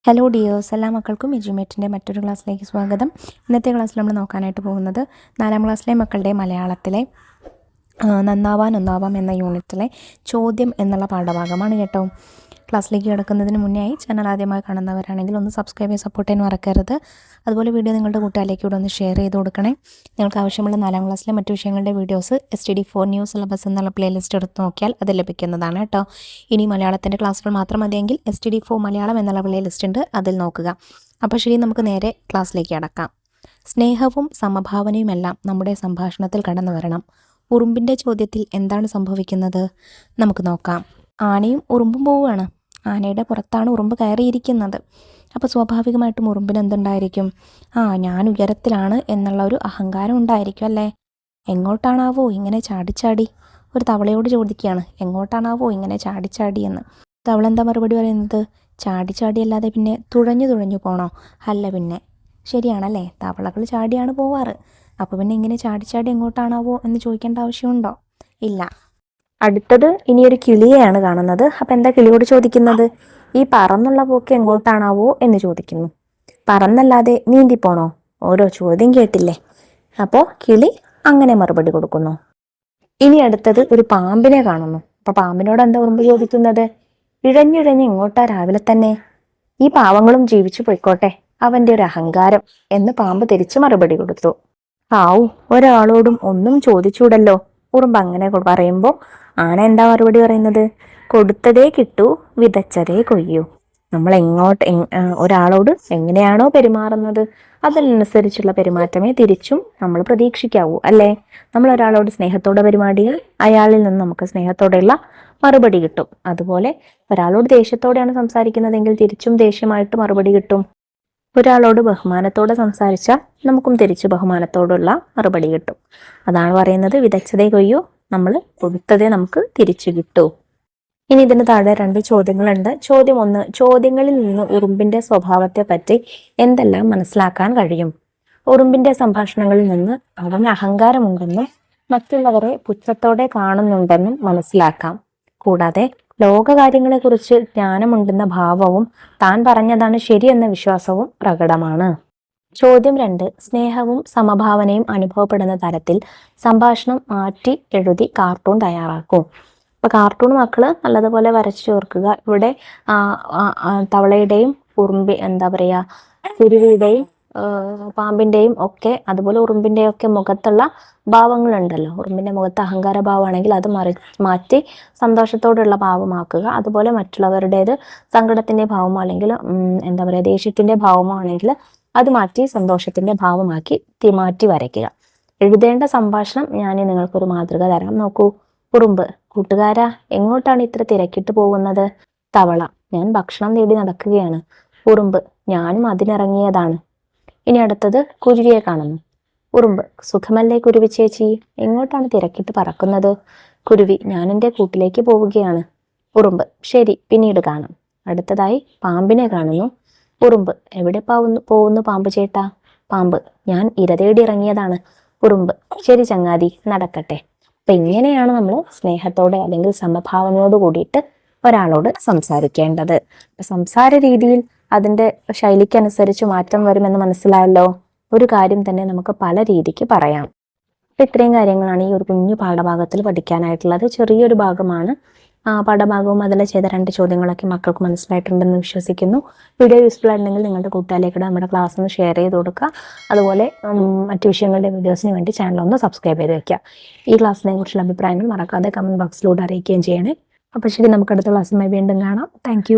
Hello dears, എല്ലാ മക്കൾക്കും എജ്യുമേറ്റിൻ്റെ മറ്റൊരു ക്ലാസ്സിലേക്ക് സ്വാഗതം. ഇന്നത്തെ ക്ലാസ്സിൽ നമ്മൾ നോക്കാനായിട്ട് പോകുന്നത് 4ാം ക്ലാസ്സിലെ മക്കളുടെ മലയാളത്തിലെ നന്നാവാൻ ഒന്നാവാം എന്ന യൂണിറ്റിലെ ചോദ്യം എന്നുള്ള പാഠഭാഗമാണ് കേട്ടോ. ക്ലാസ്സിലേക്ക് കിടക്കുന്നതിന് മുന്നേ ചാനൽ ആദ്യമായി കാണുന്നവരാണെങ്കിൽ ഒന്ന് സബ്സ്ക്രൈബ് ചെയ്ത് സപ്പോർട്ട് ചെയ്യാൻ മറക്കരുത്. അതുപോലെ വീഡിയോ നിങ്ങളുടെ കൂട്ടുകാരിലേക്ക് ഇവിടെ ഒന്ന് ഷെയർ ചെയ്ത് കൊടുക്കണേ. നിങ്ങൾക്ക് ആവശ്യമുള്ള 4ാം ക്ലാസ്സിലെ മറ്റു വിഷയങ്ങളുടെ വീഡിയോസ് STD4 ന്യൂ സിലബസ് എന്നുള്ള പ്ലേലിസ്റ്റ് എടുത്ത് നോക്കിയാൽ അത് ലഭിക്കുന്നതാണ് കേട്ടോ. ഇനി മലയാളത്തിൻ്റെ ക്ലാസ്സുകൾ മാത്രം മതിയെങ്കിൽ STD4 മലയാളം എന്നുള്ള പ്ലേലിസ്റ്റ് ഉണ്ട്, അതിൽ നോക്കുക. അപ്പോൾ ശരി, നമുക്ക് നേരെ ക്ലാസ്സിലേക്ക് കടക്കാം. സ്നേഹവും സമഭാവനയുമെല്ലാം നമ്മുടെ സംഭാഷണത്തിൽ കടന്നു വരണം. ഉറുമ്പിൻ്റെ ചോദ്യത്തിൽ എന്താണ് സംഭവിക്കുന്നത് നമുക്ക് നോക്കാം. ആനയും ഉറുമ്പും പോവുകയാണ്. ആനയുടെ പുറത്താണ് ഉറുമ്പ് കയറിയിരിക്കുന്നത്. അപ്പോൾ സ്വാഭാവികമായിട്ടും ഉറുമ്പിന് എന്തുണ്ടായിരിക്കും? ഞാൻ ഉയരത്തിലാണ് എന്നുള്ള ഒരു അഹങ്കാരം ഉണ്ടായിരിക്കും അല്ലേ. എങ്ങോട്ടാണാവോ ഇങ്ങനെ ചാടിച്ചാടി? ഒരു തവളയോട് ചോദിക്കുകയാണ്, എങ്ങോട്ടാണാവോ ഇങ്ങനെ ചാടിച്ചാടി എന്ന്. തവള എന്താ മറുപടി പറയുന്നത്? ചാടിച്ചാടി അല്ലാതെ പിന്നെ തുഴഞ്ഞു പോണോ? അല്ല പിന്നെ. ശരിയാണല്ലേ, തവളകൾ ചാടിയാണ് പോവാറ്. അപ്പോൾ പിന്നെ ഇങ്ങനെ ചാടിച്ചാടി എങ്ങോട്ടാണാവോ എന്ന് ചോദിക്കേണ്ട ആവശ്യമുണ്ടോ? ഇല്ല. അടുത്തത് ഇനിയൊരു കിളിയെയാണ് കാണുന്നത്. അപ്പം എന്താ കിളിയോട് ചോദിക്കുന്നത്? ഈ പറന്നുള്ള പോക്ക് എങ്ങോട്ടാണാവോ എന്ന് ചോദിക്കുന്നു. പറന്നല്ലാതെ നീന്തിപ്പോണോ? ഓരോ ചോദ്യം കേട്ടില്ലേ. അപ്പോൾ കിളി അങ്ങനെ മറുപടി കൊടുക്കുന്നു. ഇനി അടുത്തത് ഒരു പാമ്പിനെ കാണുന്നു. അപ്പൊ പാമ്പിനോട് എന്താ ഉറുമ്പ് ചോദിക്കുന്നത്? ഇഴഞ്ഞിഴഞ്ഞ് ഇങ്ങോട്ടാ രാവിലെ തന്നെ? ഈ പാവങ്ങളും ജീവിച്ചു പോയിക്കോട്ടെ, അവന്റെ ഒരു അഹങ്കാരം എന്ന് പാമ്പ് തിരിച്ചു മറുപടി കൊടുത്തു. ഒരാളോടും ഒന്നും ചോദിച്ചൂടല്ലോ. ഉറുമ്പ് അങ്ങനെ പറയുമ്പോൾ ആന എന്താ മറുപടി പറയുന്നത്? കൊടുത്തതേ കിട്ടൂ, വിതച്ചതേ കൊയ്യൂ. നമ്മൾ ഒരാളോട് എങ്ങനെയാണോ പെരുമാറുന്നത് അതിനനുസരിച്ചുള്ള പെരുമാറ്റമേ തിരിച്ചും നമ്മൾ പ്രതീക്ഷിക്കാവൂ അല്ലേ. നമ്മൾ ഒരാളോട് സ്നേഹത്തോടെ പെരുമാടിയാൽ അയാളിൽ നിന്ന് നമുക്ക് സ്നേഹത്തോടെയുള്ള മറുപടി കിട്ടും. അതുപോലെ ഒരാളോട് ദേഷ്യത്തോടെയാണ് സംസാരിക്കുന്നതെങ്കിൽ തിരിച്ചും ദേഷ്യമായിട്ട് മറുപടി കിട്ടും. ഒരാളോട് ബഹുമാനത്തോടെ സംസാരിച്ചാൽ നമുക്കും തിരിച്ചു ബഹുമാനത്തോടുള്ള മറുപടി കിട്ടും. അതാണ് പറയുന്നത്, വിതച്ചതേ കൊയ്യൂ, നമ്മൾ കൊടുത്തതേ നമുക്ക് തിരിച്ചു കിട്ടൂ. ഇനി ഇതിന് താഴെ 2 ചോദ്യങ്ങളുണ്ട്. ചോദ്യം 1, ചോദ്യങ്ങളിൽ നിന്ന് ഉറുമ്പിന്റെ സ്വഭാവത്തെ പറ്റി എന്തെല്ലാം മനസ്സിലാക്കാൻ കഴിയും? ഉറുമ്പിന്റെ സംഭാഷണങ്ങളിൽ നിന്ന് അവന് അഹങ്കാരമുണ്ടെന്നും മറ്റുള്ളവരെ പുച്ഛത്തോടെ കാണുന്നുണ്ടെന്നും മനസ്സിലാക്കാം. കൂടാതെ ലോകകാര്യങ്ങളെക്കുറിച്ച് ജ്ഞാനമുണ്ടെന്ന ഭാവവും താൻ പറഞ്ഞതാണ് ശരിയെന്ന വിശ്വാസവും പ്രകടമാണ്. ചോദ്യം 2, സ്നേഹവും സമഭാവനയും അനുഭവപ്പെടുന്ന തരത്തിൽ സംഭാഷണം മാറ്റി എഴുതി കാർട്ടൂൺ തയ്യാറാക്കും. അപ്പൊ കാർട്ടൂൺ മക്കള് നല്ലതുപോലെ വരച്ചു ചേർക്കുക. ഇവിടെ തവളയുടെയും കുരുവിയുടെയും പാമ്പിന്റെയും ഒക്കെ, അതുപോലെ ഉറുമ്പിന്റെയും ഒക്കെ മുഖത്തുള്ള ഭാവങ്ങളുണ്ടല്ലോ. ഉറുമ്പിന്റെ മുഖത്ത് അഹങ്കാര ഭാവമാണെങ്കിൽ അത് മാറ്റി സന്തോഷത്തോടുള്ള ഭാവമാക്കുക. അതുപോലെ മറ്റുള്ളവരുടേത് സങ്കടത്തിന്റെ ഭാവമോ അല്ലെങ്കിൽ ദേഷ്യത്തിന്റെ ഭാവമോ ആണെങ്കിൽ അത് മാറ്റി സന്തോഷത്തിന്റെ ഭാവമാക്കി മാറ്റി വരയ്ക്കുക. എഴുതേണ്ട സംഭാഷണം ഞാൻ നിങ്ങൾക്കൊരു മാതൃക തരാം. നോക്കൂ. ഉറുമ്പ്: കൂട്ടുകാരാ, എങ്ങോട്ടാണ് ഇത്ര തിരക്കിട്ട് പോകുന്നത്? തവള: ഞാൻ ഭക്ഷണം തേടി നടക്കുകയാണ്. ഉറുമ്പ്: ഞാനും അതിനിറങ്ങിയതാണ്. ഇനി അടുത്തത് കുരുവിയെ കാണുന്നു. ഉറുമ്പ്: സുഖമല്ലേ കുരുവി ചേച്ചി, എങ്ങോട്ടാണ് തിരക്കിട്ട് പറക്കുന്നത്? കുരുവി: ഞാൻ എൻ്റെ കൂട്ടിലേക്ക് പോവുകയാണ്. ഉറുമ്പ്: ശരി, പിന്നീട് കാണാം. അടുത്തതായി പാമ്പിനെ കാണുന്നു. ഉറുമ്പ്: എവിടെ പോകുന്നു പാമ്പ് ചേട്ടാ? പാമ്പ്: ഞാൻ ഇര തേടി ഇറങ്ങിയതാണ്. ഉറുമ്പ്: ശരി ചങ്ങാതി, നടക്കട്ടെ. അപ്പൊ ഇങ്ങനെയാണ് നമ്മൾ സ്നേഹത്തോടെ അല്ലെങ്കിൽ സമഭാവനയോട് കൂടിയിട്ട് ഒരാളോട് സംസാരിക്കേണ്ടത്. സംസാര രീതിയിൽ അതിന്റെ ശൈലിക്കനുസരിച്ച് മാറ്റം വരുമെന്ന് മനസ്സിലായല്ലോ. ഒരു കാര്യം തന്നെ നമുക്ക് പല രീതിക്ക് പറയാം. ഇത്രയും കാര്യങ്ങളാണ് ഈ ഒരു കുഞ്ഞു പാഠഭാഗത്തിൽ പഠിക്കാനായിട്ടുള്ളത്. ചെറിയൊരു ഭാഗമാണ്. പാഠഭാഗവും അതിൽ ചെയ്ത 2 ചോദ്യങ്ങളൊക്കെ മക്കൾക്ക് മനസ്സിലായിട്ടുണ്ടെന്ന് വിശ്വസിക്കുന്നു. വീഡിയോ യൂസ്ഫുൾ ആയിട്ടുണ്ടെങ്കിൽ നിങ്ങളുടെ കൂട്ടുകാരിലേക്ക് നമ്മുടെ ക്ലാസ് ഒന്ന് ഷെയർ ചെയ്ത് കൊടുക്കുക. അതുപോലെ മറ്റു വിഷയങ്ങളുടെ വീഡിയോസിന് വേണ്ടി ചാനൽ ഒന്ന് സബ്സ്ക്രൈബ് ചെയ്ത് വെക്കുക. ഈ ക്ലാസ്സിനെ കുറിച്ചുള്ള അഭിപ്രായങ്ങൾ മറക്കാതെ കമന്റ് ബോക്സിലൂടെ അറിയിക്കുകയും ചെയ്യണേ. അപ്പോൾ ശരി, നമുക്ക് അടുത്ത ക്ലാസ്സുമായി വീണ്ടും കാണാം. താങ്ക്